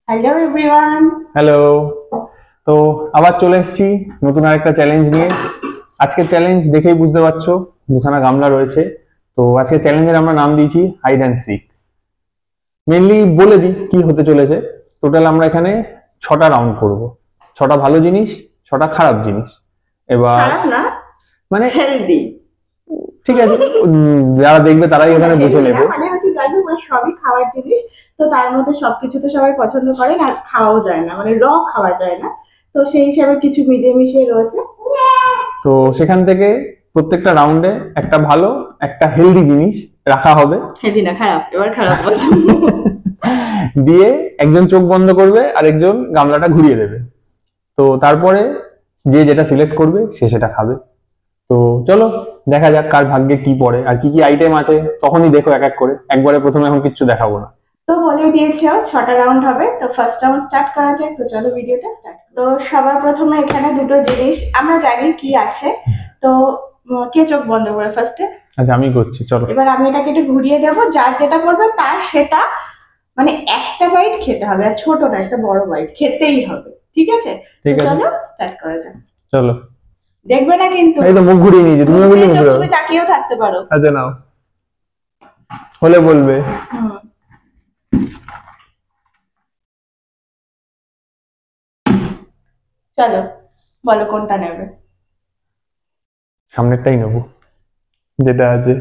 Hello everyone. Hello. তো আবার চলে এসেছি নতুন আরেকটা চ্যালেঞ্জ নিয়ে। আজকের চ্যালেঞ্জ দেখেই বুঝতে পারছো দুখানা গামলা রয়েছে। তো আজকের চ্যালেঞ্জের আমরা নাম দিয়েছি হাইড অ্যান্ড সিক। মেনলি বলে দিই কি হতে চলেছে। টোটাল আমরা এখানে 6টা রাউন্ড করব। 6টা ভালো জিনিস, 6টা খারাপ জিনিস। এবার খারাপ না, মানে হেলদি। ঠিক আছে, যারা দেখবে তারাই এখানে বুঝে নেবে। মানে হচ্ছে জানি সবই খাওয়ার জিনিস, তো তার মধ্যে সবকিছু তো সবাই পছন্দ করে আর খাওয়াও যায় না, মানে খাওয়া যায় না। তো সেই হিসাবে কিছু মিলিয়ে মিশিয়ে রয়েছে। তো সেখান থেকে প্রত্যেকটা রাউন্ডে একটা ভালো একটা হেলদি জিনিস রাখা হবে। হেলদি না, খারাপ। এবার খারাপ দিয়ে একজন চোখ বন্ধ করবে আর একজন গামলাটা ঘুরিয়ে দেবে। তো তারপরে যে যেটা সিলেক্ট করবে সে সেটা খাবে। তো চলো দেখা যাক কার ভাগ্যে কি পড়ে আর কি কি আইটেম আছে, তখনই দেখো এক এক করে। একবারে প্রথমে এখন কিচ্ছু দেখাবো না। তো বলে দিয়েছে 6টা রাউন্ড হবে। তো ফার্স্ট রাউন্ড স্টার্ট করা যাক। তো চলো ভিডিওটা স্টার্ট। তো সবার প্রথমে এখানে দুটো জিনিস আমরা জানি কি আছে। তো কে চোখ বন্ধ করে ফার্স্টে? আচ্ছা আমি করছি, চলো। এবার আমি এটাকে একটু ঘুরিয়ে দেবো, যার যেটা করবে তার সেটা মানে একটা বাইট খেতে হবে, আর ছোট না, একটা বড় বাইট খেতেই হবে। ঠিক আছে? ঠিক আছে, চলো স্টার্ট করা যাক। চলো। দেখবে না কিন্তু, এই তো মুখ ঘুরিয়ে নিয়েছি, তুমি বললে মুখ ঘুরাও। তুমি তাকিয়েও থাকতে পারো। আচ্ছা নাও, হলে বলবে। চলো বলো কোনটা নেবে। সামনেরটাই নেবো যেটা আছে।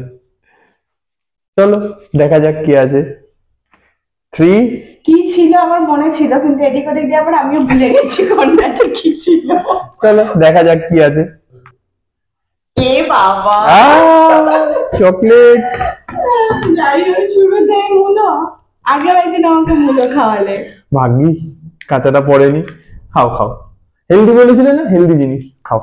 চলো দেখা যাক কি আছে। 3 কি ছিল আমার মনে ছিল, কিন্তু এদিক ওদিক দিয়ে আবার আমিও ভুলে গেছি কোনটাতে কি ছিল। চলো দেখা যাক কি আছে। এ বাবা, চকলেট। যাই হোক, শুরুতে মুলো। আগেও একদিন আমাকে মুলো খাওয়ালে। ভাগ্যিস কাঁচাটা পড়েনি। খাও খাও, হেলদি বলেছিলে না, হেলদি জিনিস খাও।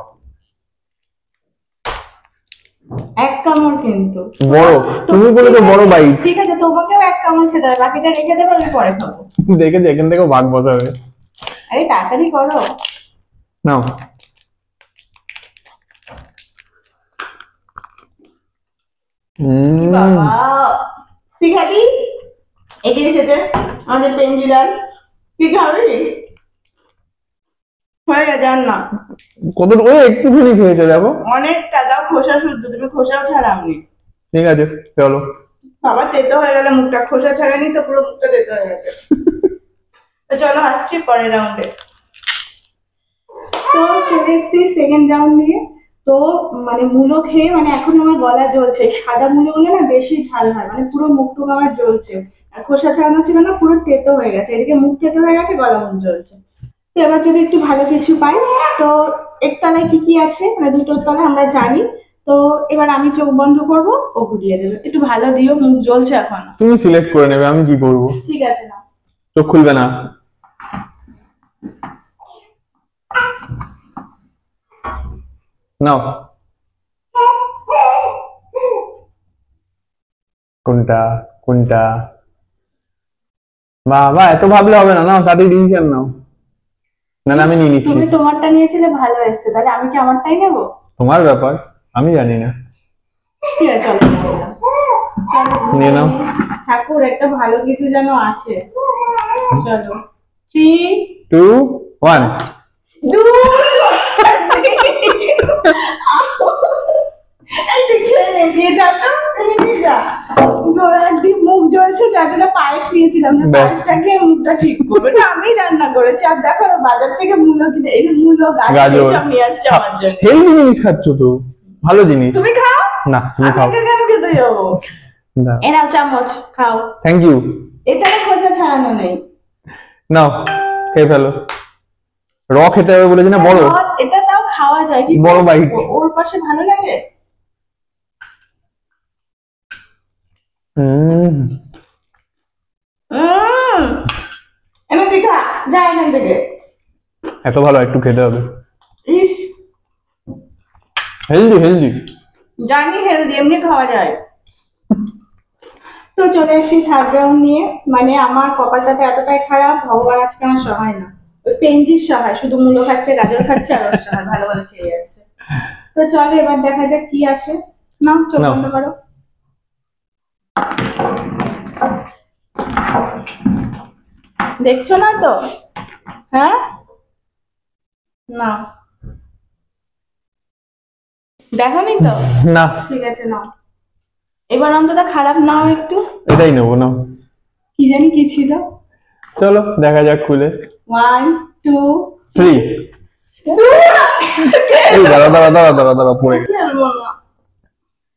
এক কামড় কিন্তু বড়, তুমি বলেছো বড় বাইট। ঠিক আছে, তোমাকেও এক কামড় খেতে হবে, বাকিটা রেখে দেবে, আমি পরে খাবো। দেখে এখান থেকে ভাগ বসাবে। আরে তাড়াতাড়ি করো। নাও। বাবা, তুই খাবি? এগিয়ে এসেছে আমাদের পেঞ্জিলার। তুই খাবি? হয়ে গেছে, আর না। কত ওই একটুখানি খেয়েছে দেখো। অনেকটা, দাও খোসা শুদ্ধ, তুমি খোসাও ছাড়াওনি। ঠিক আছে চলো। বাবা তেতো হয়ে গেল মুখটা, খোসা ছাড়ানি তো পুরো মুখটা তেতো হয়ে গেছে। তো চলো আসছি পরের রাউন্ডে। তো চলে এসছি সেকেন্ড রাউন্ড নিয়ে। তো মানে মূলো খেয়ে মানে এখন আমার গলা জ্বলছে। সাদা মূলোগুলো না বেশি ঝাল হয়, মানে পুরো মুখটুক আমার জ্বলছে। আর খোসা ছাড়ানো ছিল না, পুরো তেতো হয়ে গেছে। এদিকে মুখ তেতো হয়ে গেছে, গলা মুখ জ্বলছে। তো এবার যদি একটু ভালো কিছু পাই। তো এর তলায় কি কি আছে, মানে দুটোর তলায় আমরা জানি। তো এবার আমি চোখ বন্ধ করব, ও ঘুরিয়ে দেবে। একটু ভালো দিও, মুখ জ্বলছে এখন। তুমি সিলেক্ট করে নেবে, আমি কি করব। ঠিক আছে না, চোখ খুলবে না। নাও। কোনটা কোনটা? বাবা এত ভাবলে হবে না, নাও তাড়াতাড়ি ডিসিশন নাও, নাহলে আমি নিয়ে নিচ্ছি। তুমি তোমারটা নিয়েছিলে, ভালো এসেছে, তাহলে আমি কি আমারটাই নেবো? তোমার ব্যাপার, আমি জানি না। ঠিক আছে চলো নিয়ে নাও। ঠাকুর একটা ভালো কিছু যেন আসে। চলো 3 2 1। মুখ জ্বলছে, যার জন্য পায়েস নিয়েছিলাম, পায়েসটা খেয়ে মুখটা ঠিক করবে। আমি রান্না করেছি, আর দেখো বাজার থেকে মূলো কিনে, এই মূলো গাজর সব নিয়ে আসছে আমার জন্য। হেলদি জিনিস খাচ্ছ তো, ভালো জিনিস। তুমি খাও না, তুমি খাও। কেন খেতে যাবো? এ নাও চামচ, খাও। Thank you. এটা খোসা ছাড়ানো নেই। নাও খেয়ে ফেলো। র খেতে হবে বলেছি না, বড়। এটা তাও খাওয়া যায়, কি বড় বাইট। ওর পাশে ভালো লাগে। এনে দেখা যা এখান থেকে। এত ভালো, একটু খেতে হবে। ইস, হেলদি হেলদি। জানি হেলদি, এমনি খাওয়া যায়। তো চলে এসেছি থার্ড রাউন্ড নিয়ে। মানে আমার কপালটাতে এতটাই খারাপ, ভগবান আজকে আমার সহায় না। ওই পেঞ্জির সহায়, শুধু মূলো খাচ্ছে, গাজর খাচ্ছে, আর ওর সহায় ভালো ভালো খেয়ে যাচ্ছে। তো চলো এবার দেখা যাক কি আসে। নাও চোখ বন্ধ করো। দেখছো না তো? হ্যাঁ, না দেখোনি তো? না, ঠিক আছে নাও, এবার অন্তত খারাপ নাও একটু। এটাই নেবো না। কি জানি কি ছিল। চলো দেখা যাক খুলে। 1 2 3। এই দাঁড়া দাঁড়া দাঁড়া দাঁড়া দাঁড়া পড়ে গেছে। খেলবো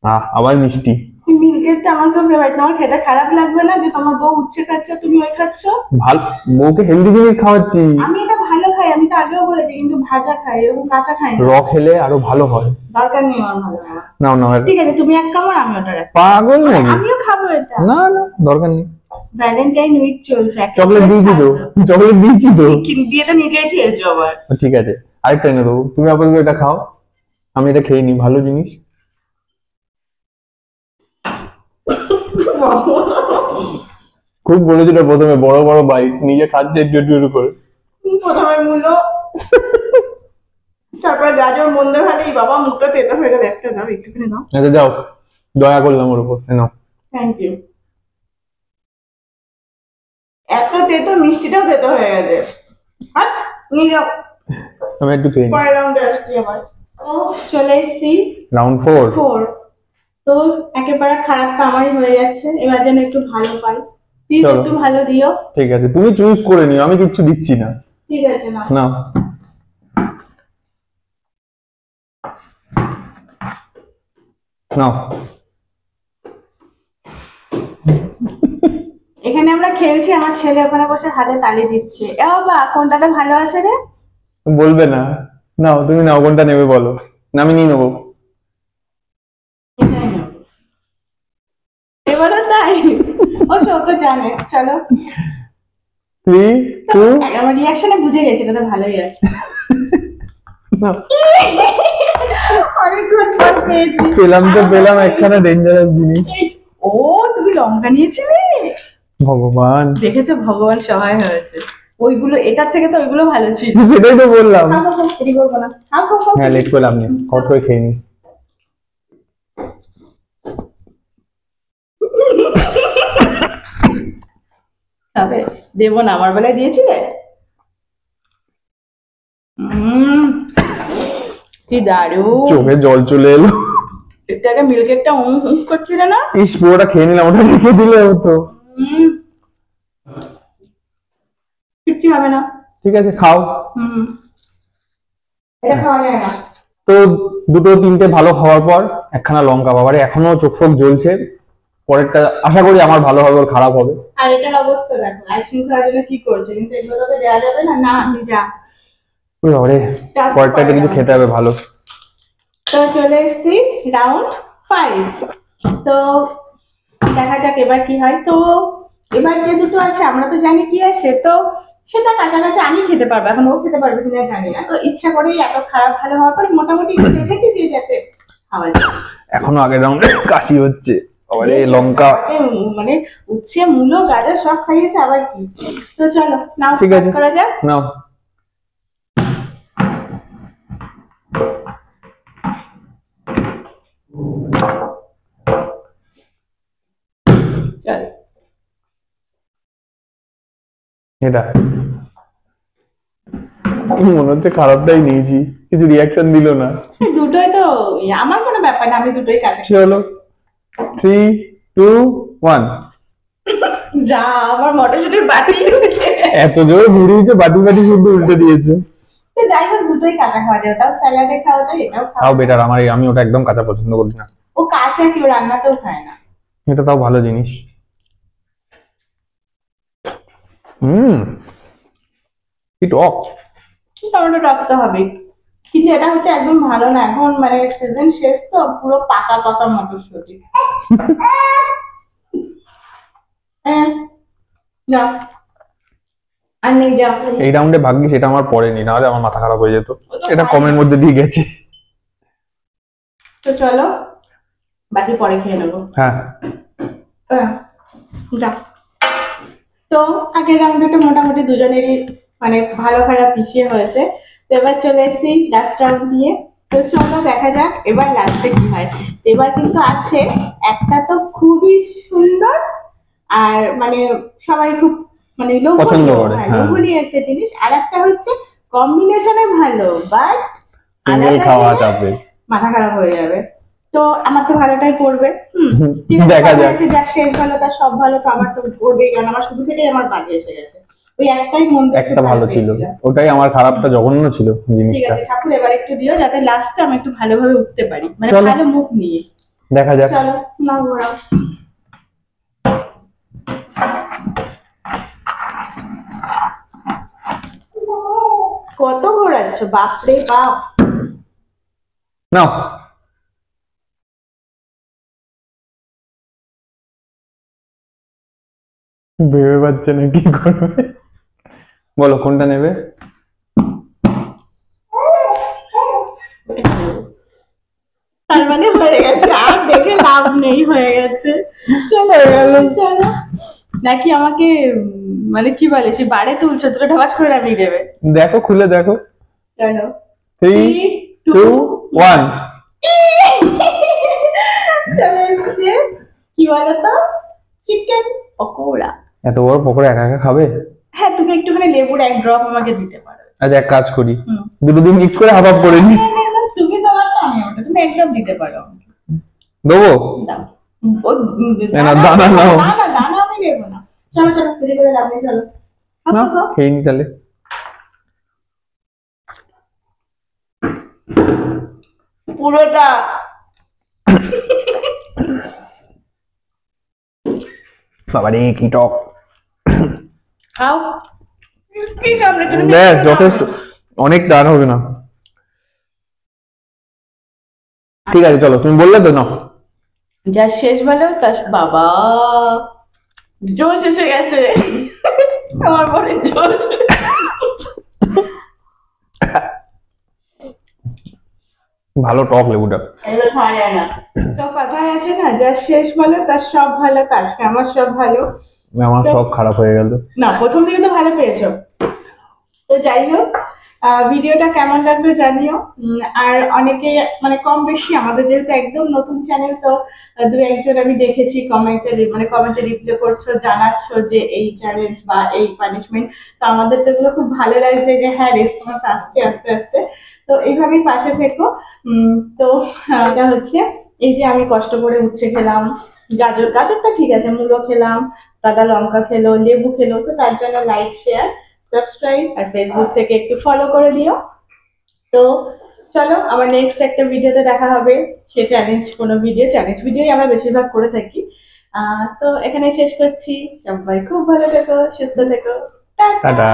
না। আবার মিষ্টি। মিল্কেটটা আমার খুব ফেভারিট। তোমার খেতে খারাপ লাগবে না যে তোমার বউ উচ্ছে খাচ্ছে তুমি ওই খাচ্ছ? ভালো, বউকে হেলদি জিনিস খাওয়াচ্ছি। আমি এটা ভালো খাই, আমি তো আগেও বলেছি, কিন্তু ভাজা খাই, এরকম কাঁচা খাই না। র খেলে আরো ভালো হয়। দরকার নেই আমার ভালো খাওয়া। নাও নাও। ঠিক আছে, তুমি এক কামড় আমি ওটা রাখি। পাগল নাকি? আমিও খাবো এটা। না না, দরকার নেই। ভ্যালেন্টাইন উইক চলছে, চকলেট দিয়েছি তো, চকলেট দিয়েছি তো। দিয়ে তো নিজেই খেয়েছো আবার। ঠিক আছে, আরেকটা এনে দেবো, তুমি আপাতত এটা খাও, আমি এটা খেয়ে নি, ভালো জিনিস। খুব বলেছিল প্রথমে বড় বড় বাইক, নিজে খাচ্ছে একটু একটু করে। প্রথমে মূলো, তারপর গাজর, মন্দে ভালোই, বাবা মুখটা তেতো হয়ে গেল, একটা দাও একটুখানি দাও। আচ্ছা যাও, দয়া করলাম ওর উপর, নাও। Thank you. এত তেতো, মিষ্টিটাও তেতো হয়ে গেছে। হাট, নিয়ে যাও। আমি একটু খেয়ে নি। পরের রাউন্ডে আসছি আবার। ও চলে এসছি রাউন্ড 4। 4। তো একেবারে খারাপ তো আমারই হয়ে যাচ্ছে, এবার যেন একটু ভালো পাই, প্লিজ চলো। একটু ভালো দিও। ঠিক আছে, তুমি চুজ করে নিও, আমি কিচ্ছু দিচ্ছি না। ঠিক আছে না। নাও। নাও। এখানে আমরা খেলছি, আমার ছেলে ওখানে বসে হাতে তালি দিচ্ছে। এ বাবা কোনটাতে ভালো আছে রে? বলবে না। নাও, তুমি নাও, কোনটা নেবে বলো, না আমি নিয়ে নেবো। এটাই নেবো। এবারও তাই? ও সব তো জানে। চলো। 3 2। আমার রিয়াকশনে বুঝে গেছি এটা তো ভালোই আছে। নাও। অনেক গুড ফল পেয়েছি। পেলাম তো পেলাম একখানা ডেঞ্জারাস জিনিস। ও তুমি লঙ্কা নিয়েছিলে? ভগবান, দেখেছো, ভগবান সহায় হয়েছে। ওইগুলো এটার থেকে তো ওইগুলো ভালো ছিল। সেটাই তো বললাম। দেরি করবো না। হ্যাঁ, লেট করলাম না, হট করে খেয়ে নি। তবে দেবো না, আমার বেলায় দিয়েছিলে। কি দারুণ, চোখে জল চলে এলো। একটু মিল্কেটটা করছিল না? ইস, পুরোটা খেয়ে নিলাম, ওটা রেখে দিলে হতো। কিচ্ছু হবে না। ঠিক আছে, খাও। এটা খাওয়া যায় না। তো দুটো তিনটে ভালো খাওয়ার পর একখানা লঙ্কা, বাবারে এখনো চোখ ফোক জ্বলছে। পরেরটা আশা করি আমার ভালো হবে, ওর খারাপ হবে। আর এটার অবস্থা দেখো, আইসক্রিম খাওয়ার জন্য কি করছে, কিন্তু এগুলো তোকে দেওয়া যাবে না। না তুই যা। ওরে বাবারে, পরেরটা একটু কিছু খেতে হবে ভালো। তো চলে এসেছি রাউন্ড 5। তো দেখা যাক এবার কি হয়। তো এবার যে দুটো আছে আমরা তো জানি কি আছে, তো সেটা কাছাকাছি আমি খেতে পারবো, এখন ও খেতে পারবে কিনা জানি না। তো ইচ্ছা করেই এত খারাপ ভালো হওয়ার পরে মোটামুটি একটু রেখেছি যে যাতে খাওয়া যায়। এখনো আগের রাউন্ডে কাশি হচ্ছে, বাবারে লঙ্কা। মানে উচ্ছে, মূলো, গাজর সব খাইয়েছে আবার কি। তো চলো নাও, ঠিক আছে, করা যাক। নাও। চল। এটা মনে হচ্ছে খারাপটাই নিয়েছি, কিছু রিয়াকশন দিল না। দুটোই তো আমার কোনো ব্যাপার না, আমি দুটোই কাছে। চলো 3 2 1। যা, আমার মটরশুটির বাটি এত জোর ঘুরিয়েছে, বাটি বাটি শুধু উল্টে দিয়েছে। যাই হোক, দুটোই কাঁচা খাওয়া যায়, ওটাও স্যালাডে খাওয়া যায়, এটাও খাওয়া তাও যায়। বেটার, আমি ওটা একদম কাঁচা পছন্দ করি না। ও কাঁচা কেউ রান্নাতেও খায় না। এটা তাও ভালো জিনিস। কি টক। টমেটো টক তো হবে, কিন্তু এটা হচ্ছে একদম ভালো না, এখন মানে সিজন শেষ তো, পুরো পাকা পাকা মটরশুটি। যা, আর নেই যা। এই রাউন্ডে ভাগ্যিস এটা আমার পড়েনি, নাহলে আমার মাথা খারাপ হয়ে যেত। এটা কমের মধ্যে দিয়ে গেছে। তো চলো বাকি পরে খেয়ে নেবো। হ্যাঁ, যা। তো আগের রাউন্ডে মোটামুটি দুজনেরই মানে ভালো খারাপ পিছিয়ে হয়েছে। তো এবার চলে এসেছি লাস্ট রাউন্ড দিয়ে। তো চলো দেখা যাক এবার লাস্টে কি হয়। এবার কিন্তু আছে একটা তো খুবই সুন্দর, আর মানে সবাই খুব মানে পছন্দ করে, হ্যাঁ। লোভনীয় একটা জিনিস। আর একটা হচ্ছে কম্বিনেশনে ভালো, বাট সিঙ্গেল খাওয়া চাপে। মাথা খারাপ হয়ে যাবে। তো আমার তো ভালোটাই পড়বে। ঠিক আছে, দেখা কথা যাক। আছে, যার শেষ ভালো তার সব ভালো, তো আমার তো পড়বেই, কারণ আমার শুরু থেকেই আমার বাজে এসে গেছে। ওই একটাই মন দিয়ে একটু একটা ভালো ছিল, পেয়েছিলাম। ওটাই আমার খারাপটা জঘন্য ছিল ঠিক জিনিসটা। আছে ঠাকুর, এবার একটু দিও যাতে লাস্টে আমি একটু ভালোভাবে উঠতে পারি, মানে চলো। ভালো মুখ নিয়ে। দেখা যাক। চলো না ঘোরাও। কত ঘোরাচ্ছ, বাপরে বাপ। নাও। ভেবে পাচ্ছে না কি করবে। বলো কোনটা নেবে? তার মানে হয়ে গেছে, আর দেখে লাভ নেই, হয়ে গেছে। চলো চলো। নাকি আমাকে মানে কি বলে, সে বাড়ে তুলছো, তোরা ঢাবাস করে নামিয়ে দেবে। দেখো, খুলে দেখো। চলো 3, 2, 1। চলে এসছে, কি বলতো, চিকেন পকোড়া। এত বড় পকোড়া একা একা খাবে? হ্যাঁ, তুমি একটুখানি লেবুর এক ড্রপ আমাকে দিতে পারো। আজ এক কাজ করি, দুটো দিন মিক্স করে হাফ হাফ করে নি। তুমি তোমারটা, আমি ওটা, তুমি এক ড্রপ দিতে পারো। দেবো? দাও। না, দানা নাও। না না, দানা আমি দেবো না। চলো চলো, দেরি করে লাভ নেই, চলো। না, খেয়ে নি তাহলে। পুরোটা। বাবারে কি টক। খাও। কি সামনে তুমি? ব্যাস যথেষ্ট, অনেক দাঁড় হবে না। ঠিক আছে চলো, তুমি বললে তো না। যা শেষ ভালো তার বাবা, জোশ এসে গেছে আমার বড় জোশ। ভালো টক লেবুটা। এবার খাওয়া যায় না। তো কথায় আছে না, যার শেষ ভালো তার সব ভালো, তো আজকে আমার সব ভালো। আমার সব খারাপ হয়ে গেল। না, প্রথম দিকে তো ভালো পেয়েছো। তো যাই হোক, ভিডিওটা কেমন লাগলো জানিও। আর অনেকে মানে কম বেশি, আমাদের যেহেতু একদম নতুন চ্যানেল, তো দু একজন আমি দেখেছি কমেন্টে রিপ্লাই করছো, জানাচ্ছো যে এই চ্যালেঞ্জ বা এই পানিশমেন্ট। তো আমাদের তো এগুলো খুব ভালো লাগছে যে হ্যাঁ, রেসপন্স আসছে আস্তে আস্তে। তো এইভাবেই পাশে থেকো। তো এটা হচ্ছে, এই যে আমি কষ্ট করে উচ্ছে খেলাম, গাজরটা ঠিক আছে, মূলো খেলাম, দাদা লঙ্কা খেলো, লেবু খেলো, তো তার জন্য লাইক, শেয়ার, সাবস্ক্রাইব, আর ফেসবুক থেকে একটু ফলো করে দিও। তো চলো, আমার নেক্সট একটা ভিডিওতে দেখা হবে। সে কোনো চ্যালেঞ্জ ভিডিওই আমরা বেশিরভাগ করে থাকি। তো এখানে শেষ করছি। সবাই খুব ভালো থেকো, সুস্থ থেকো, টাটা। টাটা।